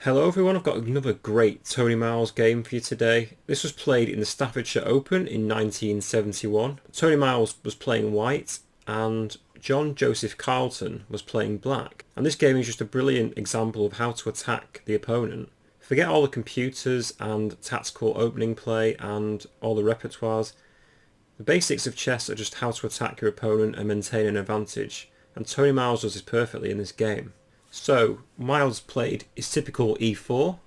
Hello everyone, I've got another great Tony Miles game for you today. This was played in the Staffordshire Open in 1971. Tony Miles was playing white and John Joseph Carleton was playing black. And this game is just a brilliant example of how to attack the opponent. Forget all the computers and tactical opening play and all the repertoires. The basics of chess are just how to attack your opponent and maintain an advantage. And Tony Miles does this perfectly in this game. So, Miles played his typical e4,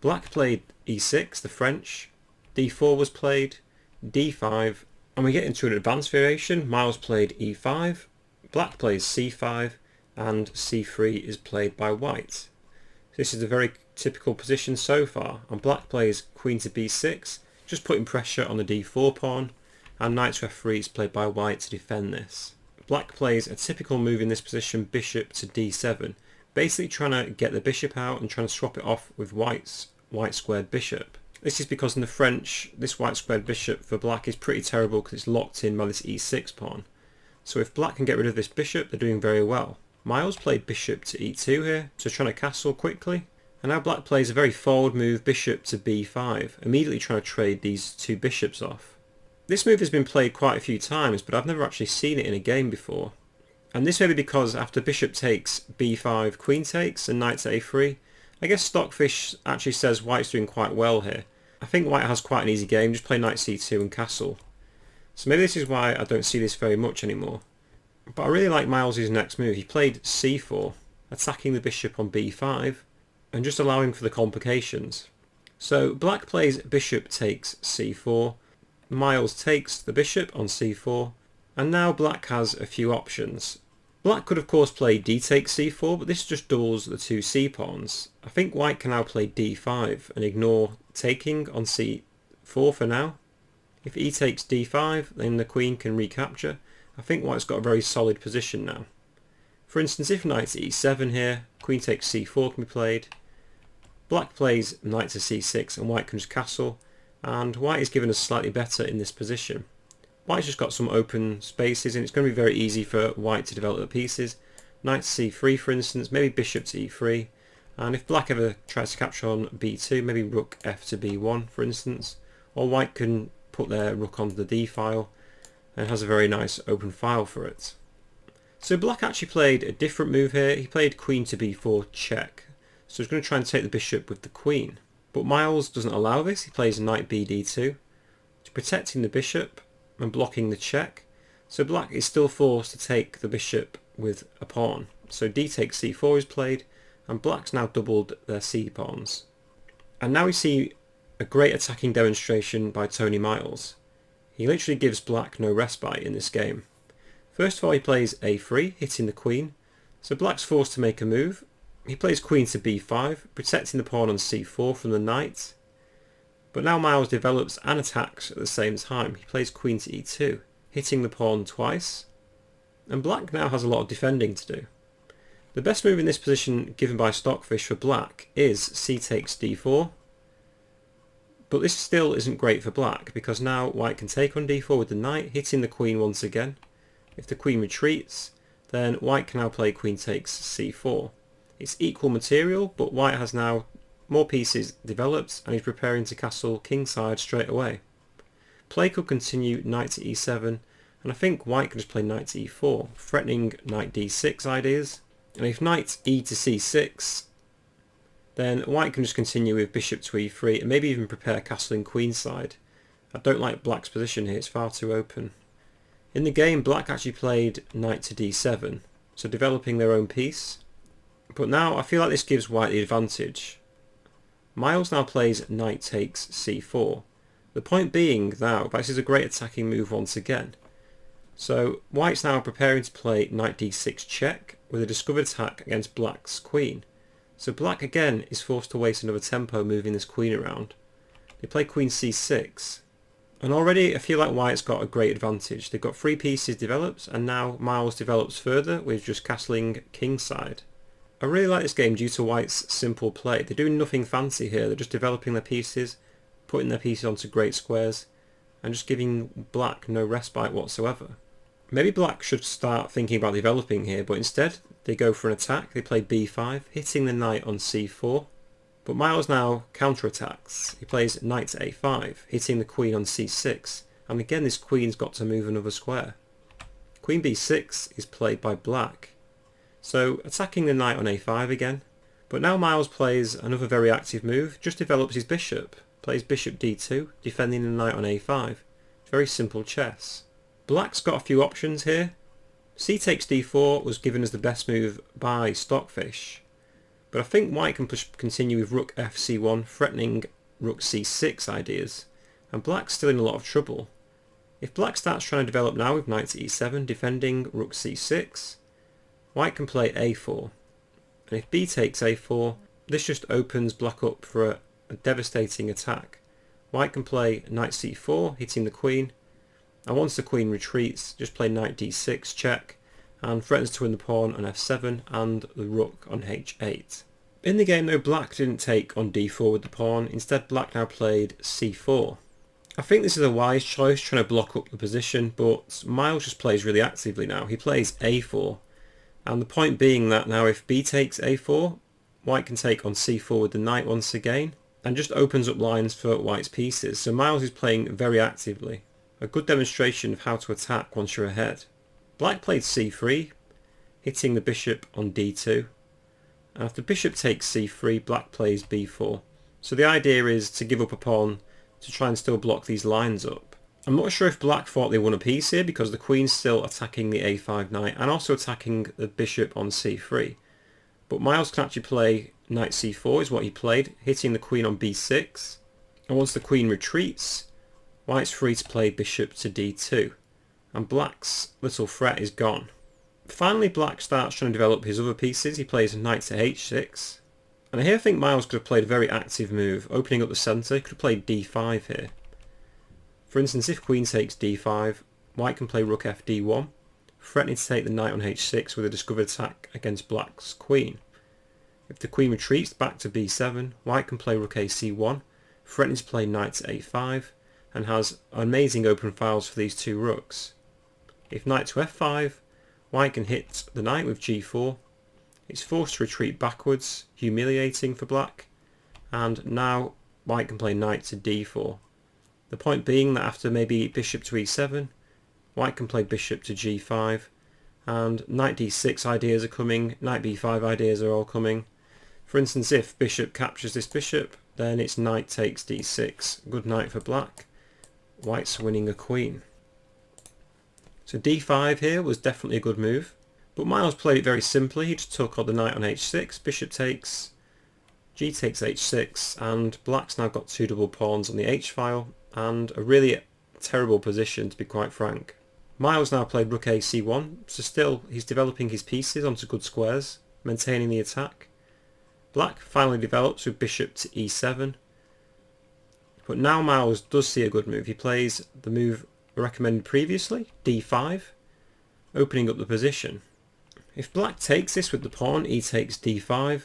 black played e6, the French, d4 was played, d5, and we get into an advanced variation. Miles played e5, black plays c5, and c3 is played by white. This is a very typical position so far, and black plays queen to b6, just putting pressure on the d4 pawn, and knight to f3 is played by white to defend this. Black plays a typical move in this position, bishop to d7, basically trying to get the bishop out and trying to swap it off with white's white squared bishop. This is because in the French, this white squared bishop for black is pretty terrible because it's locked in by this e6 pawn. So if black can get rid of this bishop, they're doing very well. Miles played bishop to e2 here, so trying to castle quickly. And now black plays a very forward move, bishop to b5, immediately trying to trade these two bishops off. This move has been played quite a few times, but I've never actually seen it in a game before. And this may be because after bishop takes, b5, queen takes, and knight to a3, I guess Stockfish actually says white's doing quite well here. I think white has quite an easy game, just play knight c2 and castle. So maybe this is why I don't see this very much anymore. But I really like Miles' next move. He played c4, attacking the bishop on b5, and just allowing for the complications. So black plays bishop takes c4, Miles takes the bishop on c4, and now black has a few options. Black could of course play d takes c4, but this just doubles the two c pawns. I think white can now play d5 and ignore taking on c4 for now. If e takes d5, then the queen can recapture. I think white's got a very solid position now. For instance, if knight to e7 here, queen takes c4 can be played. Black plays knight to c6 and white can just castle, and white is given us slightly better in this position. White's just got some open spaces and it's going to be very easy for white to develop the pieces. Knight to c3 for instance, maybe bishop to e3, and if black ever tries to capture on b2, maybe rook f to b1 for instance, or white can put their rook onto the d file and has a very nice open file for it. So black actually played a different move here. He played queen to b4 check, so he's going to try and take the bishop with the queen. But Miles doesn't allow this. He plays knight bd2, protecting the bishop and blocking the check, so black is still forced to take the bishop with a pawn. So d takes c4 is played, and black's now doubled their c pawns. And now we see a great attacking demonstration by Tony Miles. He literally gives black no respite in this game. First of all, he plays a3, hitting the queen, so black's forced to make a move. He plays queen to b5, protecting the pawn on c4 from the knight. But now Miles develops and attacks at the same time. He plays queen to e2, hitting the pawn twice. And black now has a lot of defending to do. The best move in this position given by Stockfish for black is c takes d4. But this still isn't great for black because now white can take on d4 with the knight, hitting the queen once again. If the queen retreats, then white can now play queen takes c4. It's equal material, but white has now more pieces developed and he's preparing to castle kingside straight away. Play could continue knight to e7, and I think white can just play knight to e4, threatening knight d6 ideas. And if knight e to c6, then white can just continue with bishop to e3 and maybe even prepare castling queenside. I don't like black's position here, it's far too open. In the game, black actually played knight to d7, so developing their own piece. But now I feel like this gives white the advantage. Miles now plays knight takes c4. The point being now, this is a great attacking move once again. So white's now preparing to play knight d6 check with a discovered attack against black's queen. So black again is forced to waste another tempo moving this queen around. They play queen c6. And already I feel like white's got a great advantage. They've got three pieces developed and now Miles develops further with just castling kingside. I really like this game due to white's simple play. They're doing nothing fancy here, they're just developing their pieces, putting their pieces onto great squares, and just giving black no respite whatsoever. Maybe black should start thinking about developing here, but instead they go for an attack. They play b5, hitting the knight on c4. But Miles now counterattacks. He plays knight to a5, hitting the queen on c6, and again this queen's got to move another square. Queen b6 is played by black, so attacking the knight on a5 again. But now Miles plays another very active move, just develops his bishop, plays bishop d2, defending the knight on a5. Very simple chess. Black's got a few options here. C takes d4 was given as the best move by Stockfish, but I think white can continue with rook fc1, threatening rook c6 ideas, and black's still in a lot of trouble. If black starts trying to develop now with knight to e7, defending rook c6, white can play a4, and if b takes a4, this just opens black up for a devastating attack. White can play knight c4, hitting the queen, and once the queen retreats, just play knight d6 check, and threatens to win the pawn on f7 and the rook on h8. In the game though, black didn't take on d4 with the pawn, instead black now played c4. I think this is a wise choice, trying to block up the position, but Miles just plays really actively now. He plays a4, and the point being that now if b takes a4, white can take on c4 with the knight once again, and just opens up lines for white's pieces. So Miles is playing very actively. A good demonstration of how to attack once you're ahead. Black played c3, hitting the bishop on d2. And after bishop takes c3, black plays b4. So the idea is to give up a pawn to try and still block these lines up. I'm not sure if black thought they won a piece here because the queen's still attacking the a5 knight and also attacking the bishop on c3. But Miles can actually play knight c4 is what he played, hitting the queen on b6. And once the queen retreats, white's free to play bishop to d2. And black's little threat is gone. Finally black starts trying to develop his other pieces. He plays knight to h6. And here I think Miles could have played a very active move, opening up the centre. He could have played d5 here. For instance, if queen takes d5, white can play rook fd1, threatening to take the knight on h6 with a discovered attack against black's queen. If the queen retreats back to b7, white can play rook ac1, threatening to play knight to a5, and has amazing open files for these two rooks. If knight to f5, white can hit the knight with g4. It's forced to retreat backwards, humiliating for black, and now white can play knight to d4. The point being that after maybe bishop to e7, white can play bishop to g5, and knight d6 ideas are coming, knight b5 ideas are all coming. For instance, if bishop captures this bishop, then it's knight takes d6. Good knight for black. White's winning a queen. So d5 here was definitely a good move, but Miles played it very simply. He just took on the knight on h6, bishop takes, g takes h6, and black's now got two double pawns on the h-file, and a really terrible position to be quite frank. Miles now played rook ac1, so still he's developing his pieces onto good squares, maintaining the attack. Black finally develops with bishop to e7, but now Miles does see a good move. He plays the move recommended previously, d5, opening up the position. If black takes this with the pawn, e takes d5,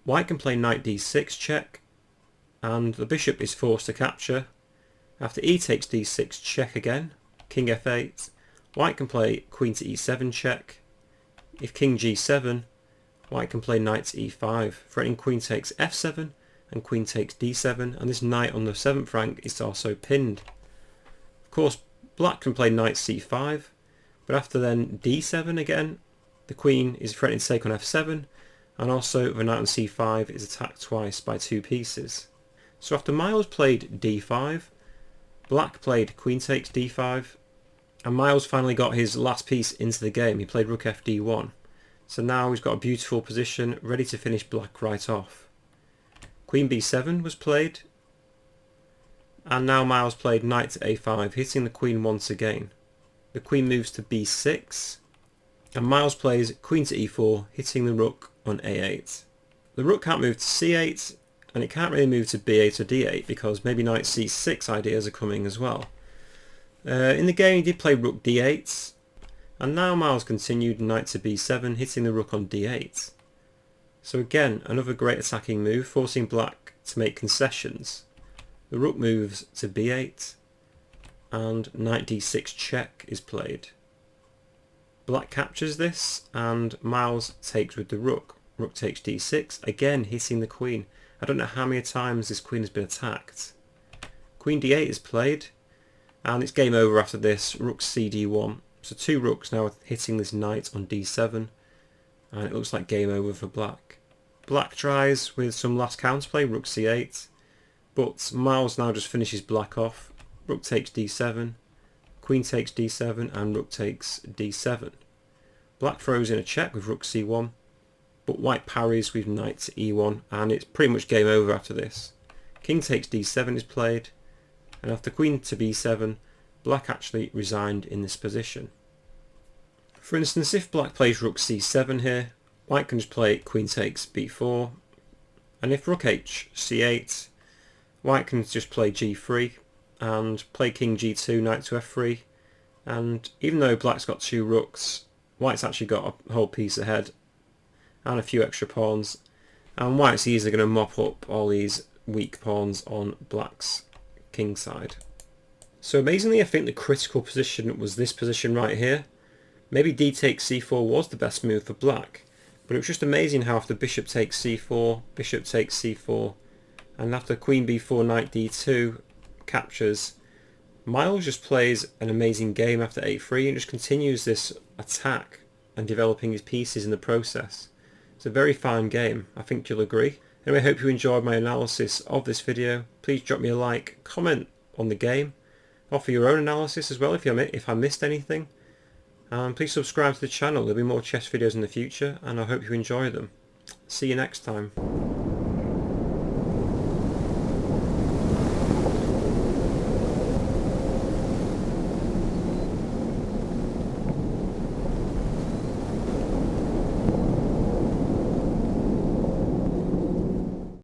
white can play knight d6 check, and the bishop is forced to capture. After e takes d6 check again, king f8, white can play queen to e7 check. If king g7, white can play knight to e5, threatening queen takes f7 and queen takes d7, and this knight on the 7th rank is also pinned. Of course, black can play knight c5, but after then d7 again, the queen is threatening to take on f7, and also the knight on c5 is attacked twice by two pieces. So after Miles played d5, black played queen takes d5, and Miles finally got his last piece into the game. He played rook fd1. So now he's got a beautiful position ready to finish black right off. Queen b7 was played, and now Miles played knight to a5, hitting the queen once again. The queen moves to b6, and Miles plays queen to e4, hitting the rook on a8. The rook can't move to c8, and it can't really move to b8 or d8 because maybe knight c6 ideas are coming as well. In the game he did play rook d8, and now Miles continued knight to b7, hitting the rook on d8. So again, another great attacking move, forcing black to make concessions. The rook moves to b8, and knight d6 check is played. Black captures this, and Miles takes with the rook. Rook takes d6, again hitting the queen. I don't know how many times this queen has been attacked. Queen d8 is played, and it's game over after this. Rook c d1. So 2 rooks now hitting this knight on d7, and it looks like game over for black. Black tries with some last counterplay, rook c8, but Miles now just finishes black off. Rook takes d7, queen takes d7, and rook takes d7. Black throws in a check with rook c1, but white parries with knight to e1, and it's pretty much game over after this. King takes d7 is played, and after queen to b7, black actually resigned in this position. For instance, if black plays rook c7 here, white can just play queen takes b4, and if rook h c8, white can just play g3 and play king g2, knight to f3, and even though black's got 2 rooks, white's actually got a whole piece ahead and a few extra pawns, and white's easily going to mop up all these weak pawns on black's king side. So amazingly, I think the critical position was this position right here. Maybe d takes c4 was the best move for black, but it was just amazing how after bishop takes c4, bishop takes c4, and after queen b4, knight d2 captures, Miles just plays an amazing game after a3 and just continues this attack and developing his pieces in the process. It's a very fine game, I think you'll agree. Anyway, I hope you enjoyed my analysis of this video. Please drop me a like, comment on the game, offer your own analysis as well if I missed anything. And please subscribe to the channel, there'll be more chess videos in the future, and I hope you enjoy them. See you next time.